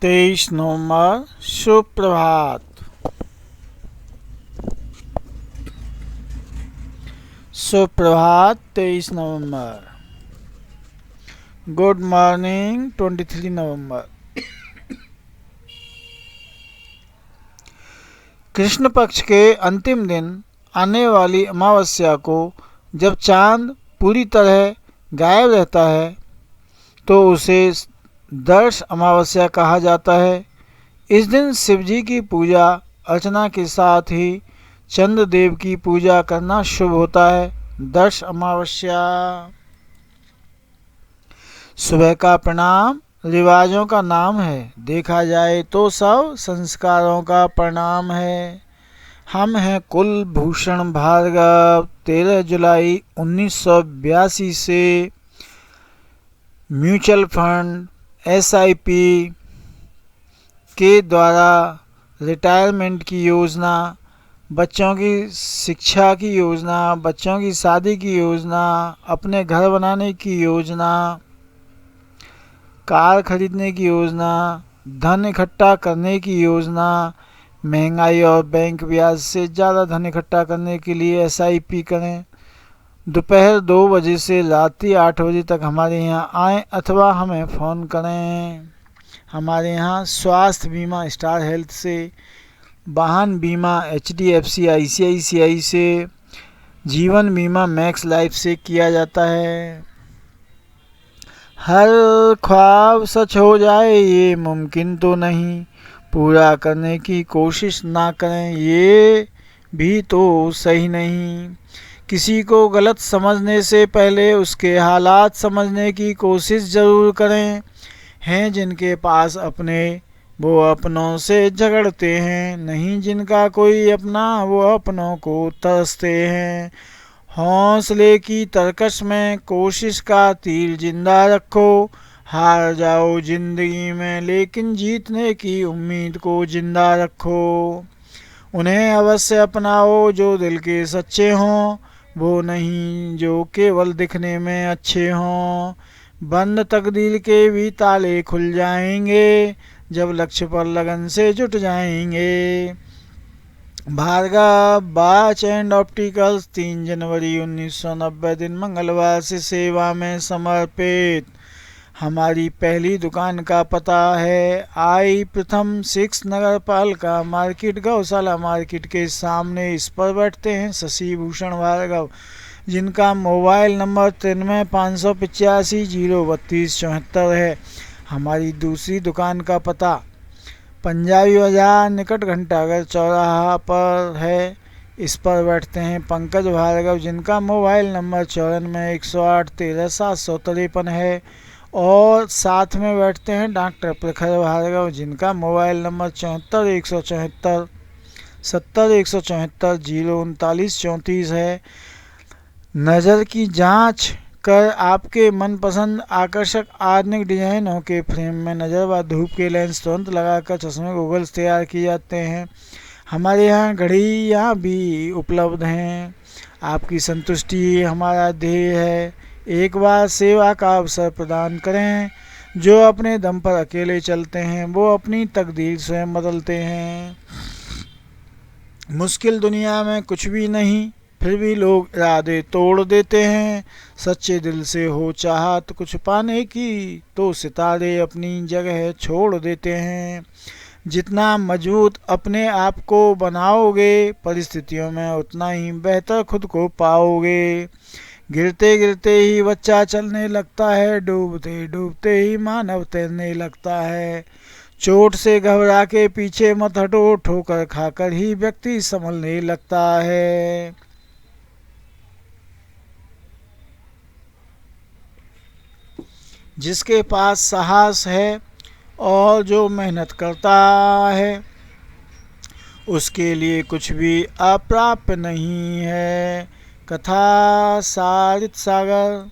23 नवंबर सुप्रभात। सुप्रभात 23 नवंबर। Good morning 23 नवंबर। कृष्ण पक्ष के अंतिम दिन आने वाली अमावस्या को जब चांद पूरी तरह गायब रहता है तो उसे दर्श अमावस्या कहा जाता है। इस दिन शिवजी की पूजा अर्चना के साथ ही चंद्रदेव की पूजा करना शुभ होता है। दर्श अमावस्या। सुबह का प्रणाम रिवाजों का नाम है, देखा जाए तो सब संस्कारों का प्रणाम है। हम हैं कुलभूषण भार्गव। 13 जुलाई 1982 से म्यूचुअल फंड SIP के द्वारा रिटायरमेंट की योजना, बच्चों की शिक्षा की योजना, बच्चों की शादी की योजना, अपने घर बनाने की योजना, कार खरीदने की योजना, धन इकट्ठा करने की योजना, महंगाई और बैंक ब्याज से ज़्यादा धन इकट्ठा करने के लिए SIP करें। दोपहर 2 बजे से रात्रि 8 बजे तक हमारे यहाँ आएँ अथवा हमें फ़ोन करें। हमारे यहाँ स्वास्थ्य बीमा स्टार हेल्थ से, वाहन बीमा HDFC ICICI से, जीवन बीमा मैक्स लाइफ से किया जाता है। हर ख्वाब सच हो जाए ये मुमकिन तो नहीं, पूरा करने की कोशिश ना करें ये भी तो सही नहीं। किसी को गलत समझने से पहले उसके हालात समझने की कोशिश ज़रूर करें। हैं जिनके पास अपने वो अपनों से झगड़ते हैं, नहीं जिनका कोई अपना वो अपनों को तरसते हैं। हौसले की तरकश में कोशिश का तीर जिंदा रखो। हार जाओ जिंदगी में लेकिन जीतने की उम्मीद को जिंदा रखो। उन्हें अवश्य अपनाओ जो दिल के सच्चे हों, वो नहीं जो केवल दिखने में अच्छे हों। बंद तकदीर के भी ताले खुल जाएंगे जब लक्ष्य पर लगन से जुट जाएंगे। भार्गव वॉच एंड ऑप्टिकल्स 3 जनवरी 1990 दिन मंगलवार से सेवा में समर्पित। हमारी पहली दुकान का पता है I प्रथम 6 नगर पालिका मार्केट, गौशाला मार्केट के सामने। इस पर बैठते हैं शशि भूषण भार्गव, जिनका मोबाइल नंबर 93-585-03274 है। हमारी दूसरी दुकान का पता पंजाबी बाजार निकट घंटाघर चौराहा पर है। इस पर बैठते हैं पंकज भार्गव, जिनका मोबाइल नंबर 94-108-13-753 है। और साथ में बैठते हैं डॉक्टर प्रखर भार्गव, जिनका मोबाइल नंबर 74-174-70-174-039-34 है। नज़र की जांच कर आपके मनपसंद आकर्षक आधुनिक डिजाइनों के फ्रेम में नज़र व धूप के लेंस तुरंत लगाकर चश्मे गूगल्स तैयार किए जाते हैं। हमारे यहाँ घड़ियाँ भी उपलब्ध हैं। आपकी संतुष्टि हमारा ध्येय है। एक बार सेवा का अवसर प्रदान करें। जो अपने दम पर अकेले चलते हैं वो अपनी तकदीर स्वयं बदलते हैं। मुश्किल दुनिया में कुछ भी नहीं, फिर भी लोग इरादे तोड़ देते हैं। सच्चे दिल से हो चाहत कुछ पाने की तो सितारे अपनी जगह छोड़ देते हैं। जितना मजबूत अपने आप को बनाओगे परिस्थितियों में उतना ही बेहतर खुद को पाओगे। गिरते गिरते ही बच्चा चलने लगता है, डूबते डूबते ही मानव तैरने लगता है। चोट से घबरा के पीछे मत हटो, ठोकर खाकर ही व्यक्ति संभलने लगता है। जिसके पास साहस है और जो मेहनत करता है उसके लिए कुछ भी अप्राप्य नहीं है। कथा सारित सागर।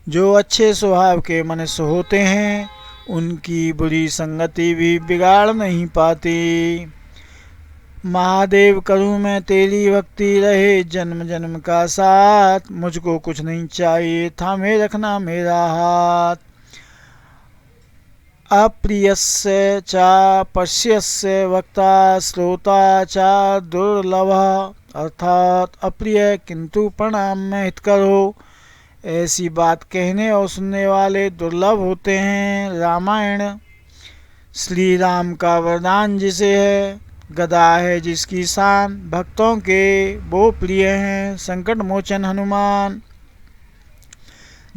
जो अच्छे स्वभाव के मनुष्य होते हैं उनकी बुरी संगति भी बिगाड़ नहीं पाती। महादेव करूँ मैं तेरी भक्ति रहे जन्म जन्म का साथ, मुझको कुछ नहीं चाहिए थामे रखना मेरा हाथ। अप्रियस्य च पश्यस्य वक्ता श्रोता च दुर्लभः, अर्थात अप्रिय किंतु परिणाम में हितकर हो ऐसी बात कहने और सुनने वाले दुर्लभ होते हैं। रामायण श्री राम का वरदान जिसे है, गदा है जिसकी शान, भक्तों के वो प्रिय हैं। संकट मोचन हनुमान,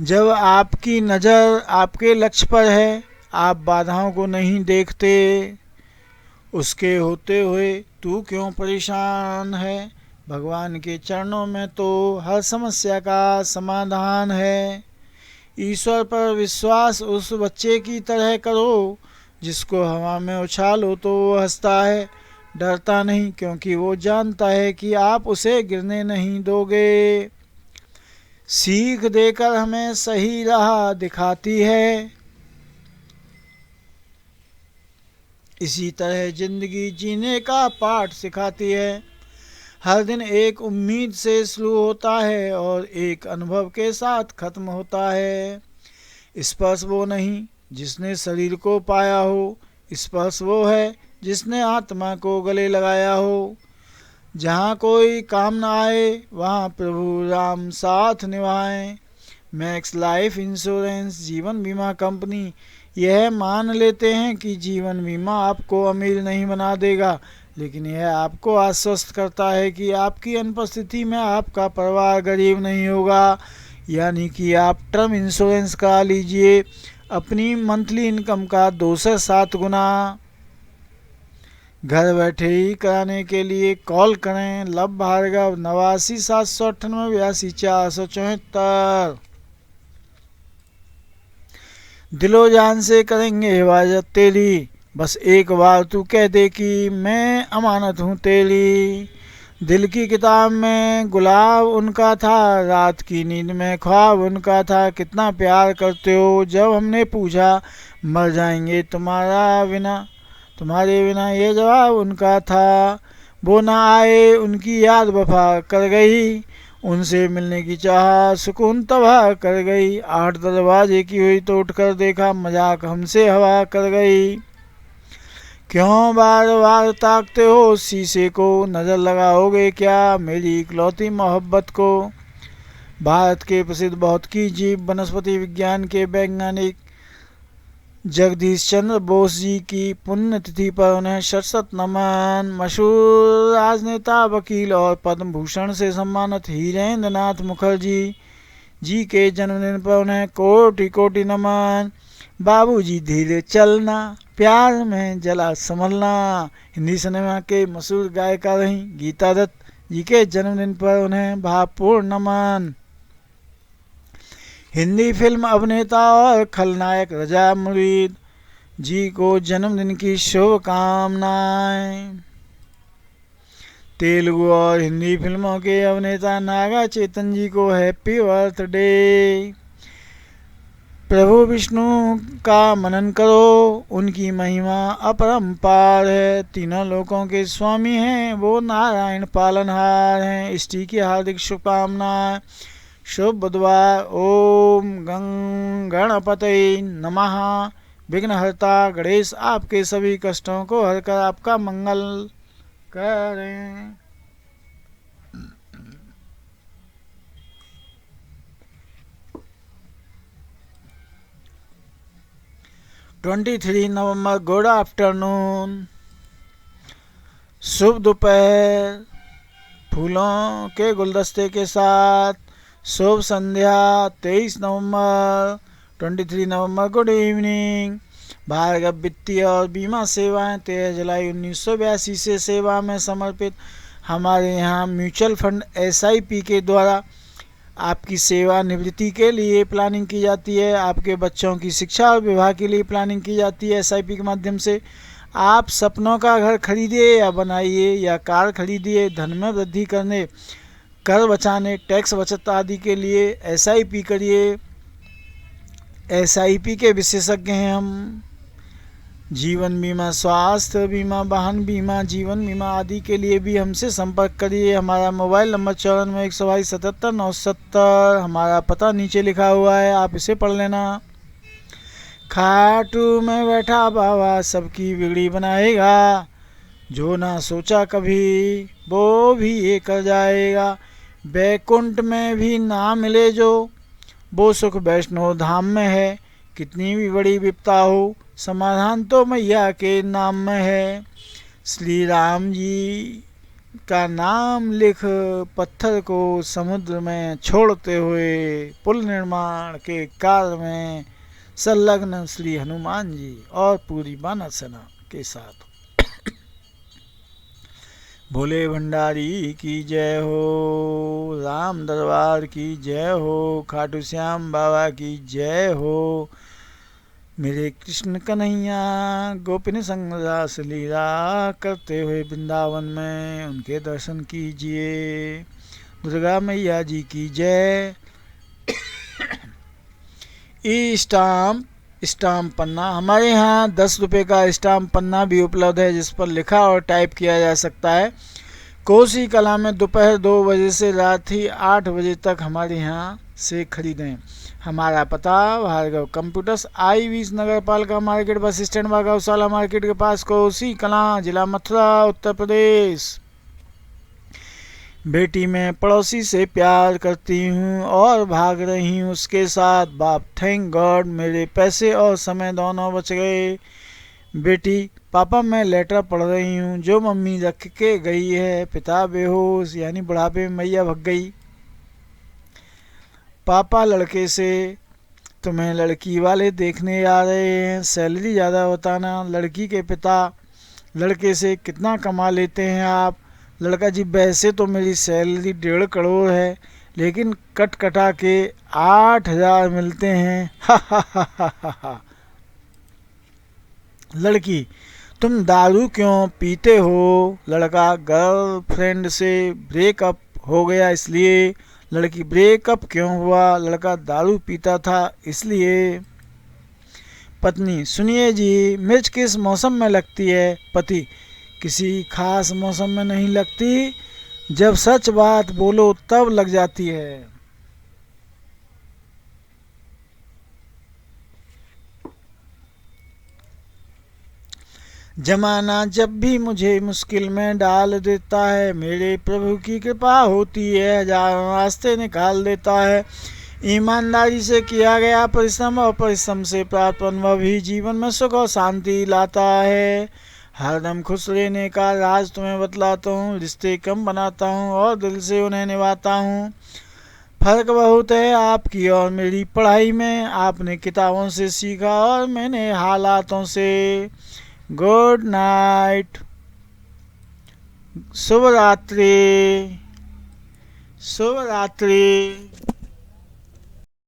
जब आपकी नज़र आपके लक्ष्य पर है, आप बाधाओं को नहीं देखते, उसके होते हुए तू क्यों परेशान है। भगवान के चरणों में तो हर समस्या का समाधान है। ईश्वर पर विश्वास उस बच्चे की तरह करो जिसको हवा में उछालो तो वो हंसता है, डरता नहीं, क्योंकि वो जानता है कि आप उसे गिरने नहीं दोगे। सीख देकर हमें सही राह दिखाती है, इसी तरह जिंदगी जीने का पाठ सिखाती है। हर दिन एक उम्मीद से शुरू होता है और एक अनुभव के साथ खत्म होता है। स्पर्श वो नहीं जिसने शरीर को पाया हो, स्पर्श वो है जिसने आत्मा को गले लगाया हो। जहाँ कोई काम न आए वहाँ प्रभु राम साथ निभाएं। मैक्स लाइफ इंश्योरेंस जीवन बीमा कंपनी यह मान लेते हैं कि जीवन बीमा आपको अमीर नहीं बना देगा, लेकिन यह आपको आश्वस्त करता है कि आपकी अनुपस्थिति में आपका परिवार गरीब नहीं होगा। यानी कि आप टर्म इंश्योरेंस करा लीजिए अपनी मंथली इनकम का 2 से 7 गुना। घर बैठे ही कराने के लिए कॉल करें लव भार्गव 89 798 82 474। दिलो जान से करेंगे हिफाजत तेरी, बस एक बार तू कह दे कि मैं अमानत हूँ तेरी। दिल की किताब में गुलाब उनका था, रात की नींद में ख्वाब उनका था। कितना प्यार करते हो, जब हमने पूछा मर जाएंगे तुम्हारे बिना ये जवाब उनका था। वो ना आए उनकी याद वफा कर गई, उनसे मिलने की चाह सुकून तबाह कर गई। 8 दरवाजे की हुई तो उठकर देखा, मजाक हमसे हवा कर गई। क्यों बार बार ताकते हो शीशे को, नज़र लगाओगे क्या मेरी इकलौती मोहब्बत को। भारत के प्रसिद्ध भौतिकी जीव वनस्पति विज्ञान के वैज्ञानिक जगदीश चंद्र बोस जी की पुण्यतिथि पर उन्हें शत नमन। मशहूर राजनेता वकील और पद्म भूषण से सम्मानित हीरेंद्र नाथ मुखर्जी जी के जन्मदिन पर उन्हें कोटि कोटि नमन। बाबूजी धीरे चलना, प्यार में जला संभलना। हिंदी सिनेमा के मशहूर गायिका रहीं गीता दत्त जी के जन्मदिन पर उन्हें भावपूर्ण नमन। हिंदी फिल्म अभिनेता और खलनायक रजा मुरीद जी को जन्मदिन की शुभकामनाएं। तेलुगु और हिंदी फिल्मों के अभिनेता नागा चैतन्य जी को हैप्पी बर्थडे। प्रभु विष्णु का मनन करो, उनकी महिमा अपरंपार है। तीनों लोकों के स्वामी हैं, वो नारायण पालनहार हैं। इष्टि की हार्दिक शुभकामनाएं। शुभ बुधवार। ओम गं गणपतये नमः। विघ्नहर्ता गणेश आपके सभी कष्टों को हरकर आपका मंगल करें। 23 नवंबर गुड आफ्टरनून, शुभ दोपहर फूलों के गुलदस्ते के साथ। शुभ संध्या 23 नवंबर 23 नवंबर गुड इवनिंग। भार्गव वित्तीय और बीमा सेवाएं 13 जुलाई 1982 से सेवा में समर्पित। हमारे यहाँ म्यूचुअल फंड SIP के द्वारा आपकी सेवा निवृत्ति के लिए प्लानिंग की जाती है। आपके बच्चों की शिक्षा और विवाह के लिए प्लानिंग की जाती है SIP के माध्यम से। आप सपनों का घर खरीदिए या बनाइए या कार खरीदिए, धन में वृद्धि करने, कर बचाने, टैक्स बचत आदि के लिए SIP करिए। SIP के विशेषज्ञ हैं हम। जीवन बीमा, स्वास्थ्य बीमा, वाहन बीमा, जीवन बीमा आदि के लिए भी हमसे संपर्क करिए। हमारा मोबाइल नंबर 94-122-77-970। हमारा पता नीचे लिखा हुआ है, आप इसे पढ़ लेना। खाटू में बैठा बाबा सबकी बिगड़ी बनाएगा, जो ना सोचा कभी वो भी ये कर जाएगा। बैकुंठ में भी ना मिले जो, वो सुख वैष्णो धाम में है। कितनी भी बड़ी विपदा हो, समाधान तो मैया के नाम में है। श्री राम जी का नाम लिख पत्थर को समुद्र में छोड़ते हुए पुल निर्माण के कार्य में संलग्न श्री हनुमान जी और पूरी वानर सेना के साथ। भोले भंडारी की जय हो, राम दरबार की जय हो, खाटू श्याम बाबा की जय हो। मेरे कृष्ण कन्हैया गोपिन संग रास लीला करते हुए वृंदावन में उनके दर्शन कीजिए। दुर्गा मैया जी की जय। ई स्टाम्प पन्ना, हमारे यहाँ 10 रुपये का स्टाम्प पन्ना भी उपलब्ध है, जिस पर लिखा और टाइप किया जा सकता है। कोसी कला में दोपहर 2 बजे से रात्रि 8 बजे तक हमारे यहाँ से खरीदें। हमारा पता भार्गव कंप्यूटर्स, आई20 नगर पालिका मार्केट, बस स्टैंड, गौशाला मार्केट के पास, कोसी कला, जिला मथुरा, उत्तर प्रदेश। बेटी मैं पड़ोसी से प्यार करती हूँ और भाग रही हूँ उसके साथ। बाप थैंक गॉड मेरे पैसे और समय दोनों बच गए। बेटी पापा मैं लेटर पढ़ रही हूँ जो मम्मी रख के गई है। पिता बेहोश यानी बुढ़ापे में मैया भग गई। पापा लड़के से तुम्हें लड़की वाले देखने आ रहे हैं, सैलरी ज़्यादा बताना। लड़की के पिता लड़के से कितना कमा लेते हैं आप? लड़का जी वैसे तो मेरी सैलरी 1.5 करोड़ है, लेकिन कट कटा के 8,000 मिलते हैं। हा हा हा हा हा। लड़की तुम दारू क्यों पीते हो? लड़का गर्लफ्रेंड से ब्रेकअप हो गया इसलिए। लड़की ब्रेकअप क्यों हुआ? लड़का दारू पीता था इसलिए। पत्नी सुनिए जी, मिर्च किस मौसम में लगती है? पति किसी खास मौसम में नहीं लगती, जब सच बात बोलो तब लग जाती है। जमाना जब भी मुझे मुश्किल में डाल देता है, मेरे प्रभु की कृपा होती है, हजारों रास्ते निकाल देता है। ईमानदारी से किया गया परिश्रम और परिश्रम से प्राप्त अनुभव ही जीवन में सुख और शांति लाता है। हरदम खुश रहने का राज तुम्हें बतलाता हूँ, रिश्ते कम बनाता हूँ और दिल से उन्हें निभाता हूँ। फर्क बहुत है आपकी और मेरी पढ़ाई में, आपने किताबों से सीखा और मैंने हालातों से। गुड नाइट, शुभ रात्रि, शुभ रात्रि।